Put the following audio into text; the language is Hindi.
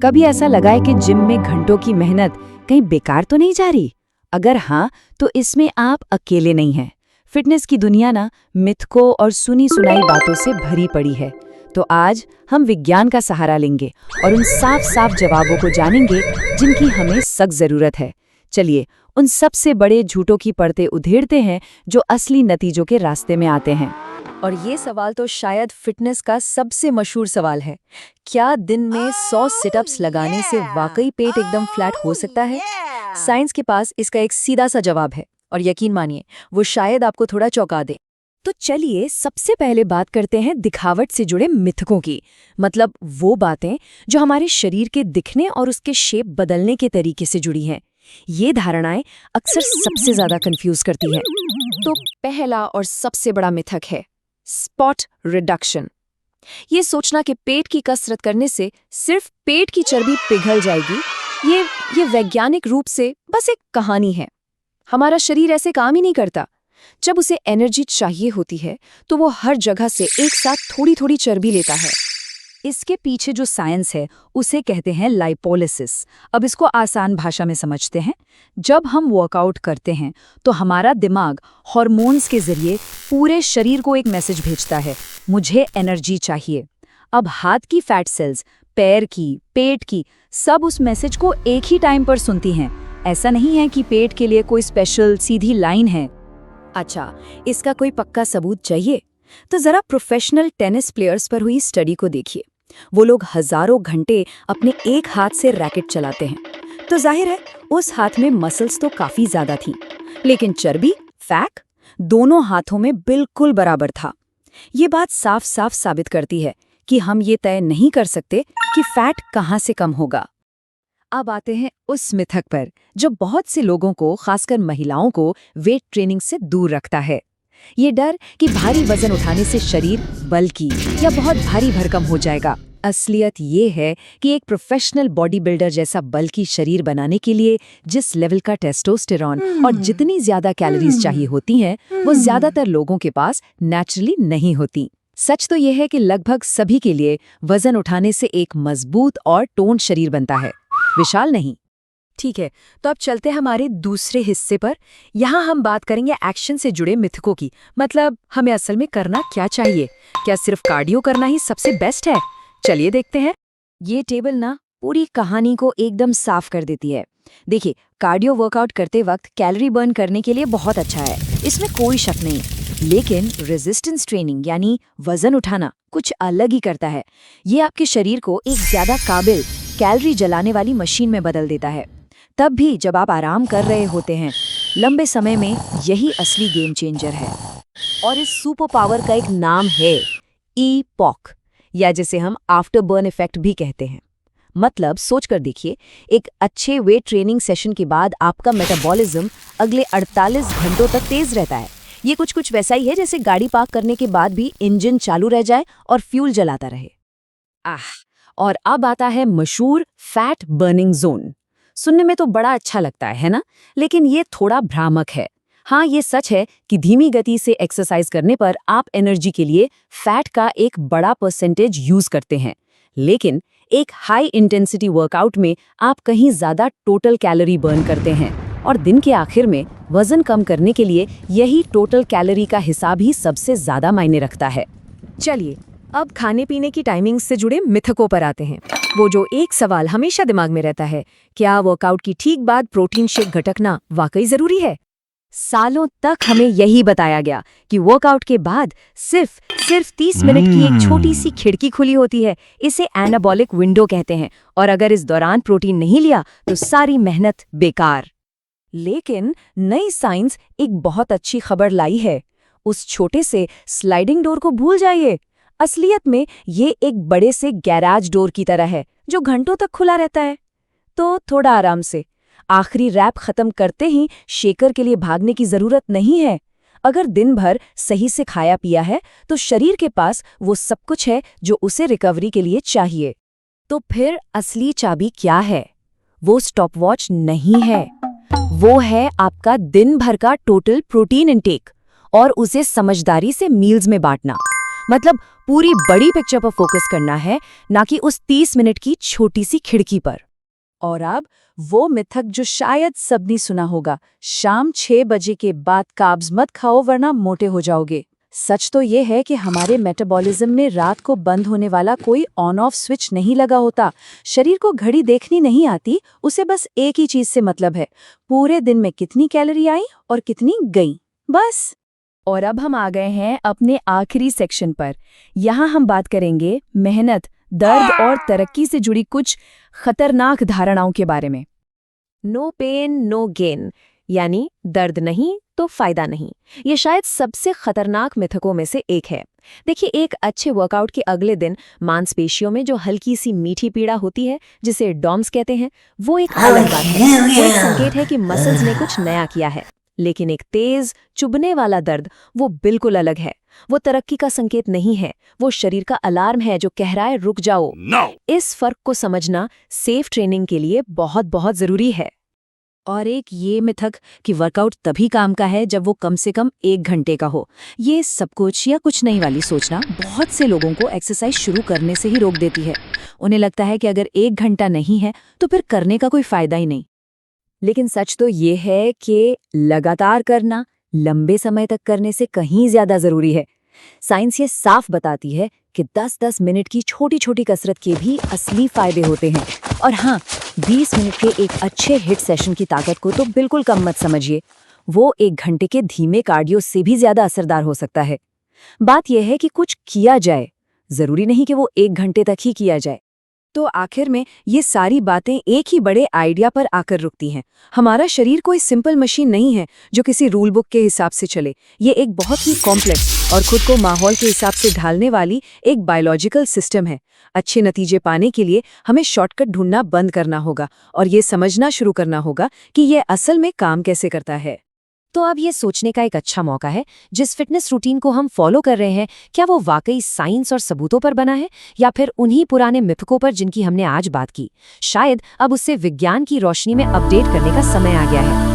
कभी ऐसा लगा है कि जिम में घंटों की मेहनत कहीं बेकार तो नहीं जा रही? अगर हाँ, तो इसमें आप अकेले नहीं हैं। फिटनेस की दुनिया ना मिथकों और सुनी सुनाई बातों से भरी पड़ी है। तो आज हम विज्ञान का सहारा लेंगे और उन साफ साफ जवाबों को जानेंगे जिनकी हमें सख्त जरूरत है। चलिए उन सबसे बड़े झूठों की परतें उधेड़ते हैं जो असली नतीजों के रास्ते में आते हैं। और ये सवाल तो शायद फिटनेस का सबसे मशहूर सवाल है। क्या दिन में 100 सिटअप्स लगाने से वाकई पेट एकदम फ्लैट हो सकता है? साइंस के पास इसका एक सीधा सा जवाब है और यकीन मानिए वो शायद आपको थोड़ा चौंका दे। तो चलिए सबसे पहले बात करते हैं दिखावट से जुड़े मिथकों की। मतलब वो बातें जो हमारे शरीर के दिखने और उसके शेप बदलने के तरीके से जुड़ी हैं। ये धारणाएं अक्सर सबसे ज्यादा कंफ्यूज करती हैं। तो पहला और सबसे बड़ा मिथक है स्पॉट रिडक्शन। ये सोचना कि पेट की कसरत करने से सिर्फ पेट की चर्बी पिघल जाएगी, ये वैज्ञानिक रूप से बस एक कहानी है। हमारा शरीर ऐसे काम ही नहीं करता। जब उसे एनर्जी चाहिए होती है तो वो हर जगह से एक साथ थोड़ी थोड़ी चर्बी लेता है। इसके पीछे जो साइंस है उसे कहते हैं लाइपोलिसिस। अब इसको आसान भाषा में समझते हैं। जब हम वर्कआउट करते हैं तो हमारा दिमाग हार्मोन्स के जरिए पूरे शरीर को एक मैसेज भेजता है, मुझे एनर्जी चाहिए। अब हाथ की फैट सेल्स, पैर की, पेट की, सब उस मैसेज को एक ही टाइम पर सुनती हैं। ऐसा नहीं है कि पेट के लिए कोई स्पेशल सीधी लाइन है। अच्छा, इसका कोई पक्का सबूत चाहिए? तो जरा प्रोफेशनल टेनिस प्लेयर्स पर हुई स्टडी को देखिए। वो लोग हजारों घंटे अपने एक हाथ से रैकेट चलाते हैं, तो जाहिर है उस हाथ में मसल्स तो काफी ज्यादा थी, लेकिन चर्बी, फैट दोनों हाथों में बिल्कुल बराबर था। ये बात साफ साफ साबित करती है कि हम ये तय नहीं कर सकते कि फैट कहाँ से कम होगा। अब आते हैं उस मिथक पर जो बहुत से लोगों को, खासकर महिलाओं को, वेट ट्रेनिंग से दूर रखता है। ये डर कि भारी वजन उठाने से शरीर बल्की या बहुत भारी भरकम हो जाएगा। असलियत ये है कि एक प्रोफेशनल बॉडी बिल्डर जैसा बल्की शरीर बनाने के लिए जिस लेवल का टेस्टोस्टेरॉन और जितनी ज्यादा कैलोरीज चाहिए होती हैं, वो ज्यादातर लोगों के पास नेचुरली नहीं होती। सच तो यह है कि लगभग सभी के लिए वजन उठाने से एक मजबूत और टोन्ड शरीर बनता है, विशाल नहीं। ठीक है, तो अब चलते हैं हमारे दूसरे हिस्से पर। यहाँ हम बात करेंगे एक्शन से जुड़े मिथकों की। मतलब हमें असल में करना क्या चाहिए? क्या सिर्फ कार्डियो करना ही सबसे बेस्ट है? चलिए देखते हैं। ये टेबल ना पूरी कहानी को एकदम साफ कर देती है। देखिए, कार्डियो वर्कआउट करते वक्त कैलोरी बर्न करने के लिए बहुत अच्छा है, इसमें कोई शक नहीं। लेकिन रेजिस्टेंस ट्रेनिंग यानी वजन उठाना कुछ अलग ही करता है। ये आपके शरीर को एक ज्यादा काबिल कैलोरी जलाने वाली मशीन में बदल देता है, तब भी जब आप आराम कर रहे होते हैं। लंबे समय में यही असली गेम चेंजर है। और इस सुपर पावर का एक नाम है ईपॉक, या जिसे हम आफ्टर बर्न इफेक्ट भी कहते हैं। मतलब सोच कर देखिए, एक अच्छे वेट ट्रेनिंग सेशन के बाद आपका मेटाबॉलिज्म अगले 48 घंटों तक तेज रहता है। ये कुछ वैसा ही है जैसे गाड़ी पार्क करने के बाद भी इंजन चालू रह जाए और फ्यूल जलाता रहे। और अब आता है मशहूर फैट बर्निंग जोन। सुनने में तो बड़ा अच्छा लगता है ना? लेकिन ये थोड़ा भ्रामक है। हाँ, ये सच है कि धीमी गति से एक्सरसाइज करने पर आप एनर्जी के लिए फैट का एक बड़ा परसेंटेज यूज करते हैं, लेकिन एक हाई इंटेंसिटी वर्कआउट में आप कहीं ज्यादा टोटल कैलोरी बर्न करते हैं। और दिन के आखिर में वजन कम करने के लिए यही टोटल कैलोरी का हिसाब ही सबसे ज्यादा मायने रखता है। चलिए अब खाने पीने की टाइमिंग से जुड़े मिथकों पर आते हैं। वो जो एक सवाल हमेशा दिमाग में रहता है, क्या वर्कआउट की ठीक बाद प्रोटीन शेक घटकना वाकई जरूरी है? सालों तक हमें यही बताया गया कि वर्कआउट के बाद सिर्फ 30 मिनट की एक छोटी सी खिड़की खुली होती है। इसे एनाबॉलिक विंडो कहते हैं, और अगर इस दौरान प्रोटीन नहीं लिया तो सारी मेहनत बेकार। लेकिन नई साइंस एक बहुत अच्छी खबर लाई है। उस छोटे से स्लाइडिंग डोर को भूल जाइए। असलियत में ये एक बड़े से गैराज डोर की तरह है जो घंटों तक खुला रहता है। तो थोड़ा आराम से, आखिरी रैप खत्म करते ही शेकर के लिए भागने की जरूरत नहीं है। अगर दिन भर सही से खाया पिया है तो शरीर के पास वो सब कुछ है जो उसे रिकवरी के लिए चाहिए। तो फिर असली चाबी क्या है? वो स्टॉपवॉच नहीं है, वो है आपका दिन भर का टोटल प्रोटीन इंटेक और उसे समझदारी से मील्स में बांटना। मतलब पूरी बड़ी पिक्चर पर फोकस करना है, ना कि उस 30 मिनट की छोटी सी खिड़की पर। और अब वो मिथक जो शायद सबने सुना होगा, शाम 6 बजे के बाद कार्ब्स मत खाओ वरना मोटे हो जाओगे। सच तो ये है कि हमारे मेटाबॉलिज्म में रात को बंद होने वाला कोई ऑन ऑफ स्विच नहीं लगा होता। शरीर को घड़ी देखनी नहीं आती, उसे बस एक ही चीज से मतलब है, पूरे दिन में कितनी कैलोरी आई और कितनी गई, बस। और अब हम आ गए हैं अपने आखिरी सेक्शन पर। यहाँ हम बात करेंगे मेहनत, दर्द और तरक्की से जुड़ी कुछ खतरनाक धारणाओं के बारे में। नो पेन नो गेन, यानी दर्द नहीं तो फायदा नहीं। ये शायद सबसे खतरनाक मिथकों में से एक है। देखिए, एक अच्छे वर्कआउट के अगले दिन मांसपेशियों में जो हल्की सी मीठी पीड़ा होती है, जिसे डॉम्स कहते हैं, वो एक अलग बात है। वो एक संकेत है कि मसल्स ने कुछ नया किया है। लेकिन एक तेज चुभने वाला दर्द, वो बिल्कुल अलग है। वो तरक्की का संकेत नहीं है, वो शरीर का अलार्म है जो कह रहा है रुक जाओ। इस फर्क को समझना सेफ ट्रेनिंग के लिए बहुत बहुत जरूरी है। और एक ये मिथक कि वर्कआउट तभी काम का है जब वो कम से कम 1 घंटे का हो, ये सब कुछ या कुछ नहीं वाली सोचना बहुत से लोगों को एक्सरसाइज शुरू करने से ही रोक देती है। उन्हें लगता है कि अगर 1 घंटा नहीं है तो फिर करने का कोई फायदा ही नहीं। लेकिन सच तो ये है कि लगातार करना लंबे समय तक करने से कहीं ज्यादा जरूरी है। साइंस ये साफ बताती है कि 10-10 मिनट की छोटी छोटी कसरत के भी असली फायदे होते हैं। और हाँ, 20 मिनट के एक अच्छे हिट सेशन की ताकत को तो बिल्कुल कम मत समझिए। वो 1 घंटे के धीमे कार्डियो से भी ज्यादा असरदार हो सकता है। बात यह है कि कुछ किया जाए, जरूरी नहीं कि वो 1 घंटे तक ही किया जाए। तो आखिर में ये सारी बातें एक ही बड़े आइडिया पर आकर रुकती हैं। हमारा शरीर कोई सिंपल मशीन नहीं है जो किसी रूल बुक के हिसाब से चले। ये एक बहुत ही कॉम्प्लेक्स और खुद को माहौल के हिसाब से ढालने वाली एक बायोलॉजिकल सिस्टम है। अच्छे नतीजे पाने के लिए हमें शॉर्टकट ढूंढना बंद करना होगा और ये समझना शुरू करना होगा कि ये असल में काम कैसे करता है। तो अब ये सोचने का एक अच्छा मौका है, जिस फिटनेस रूटीन को हम फॉलो कर रहे हैं, क्या वो वाकई साइंस और सबूतों पर बना है या फिर उन्हीं पुराने मिथकों पर जिनकी हमने आज बात की। शायद अब उससे विज्ञान की रोशनी में अपडेट करने का समय आ गया है।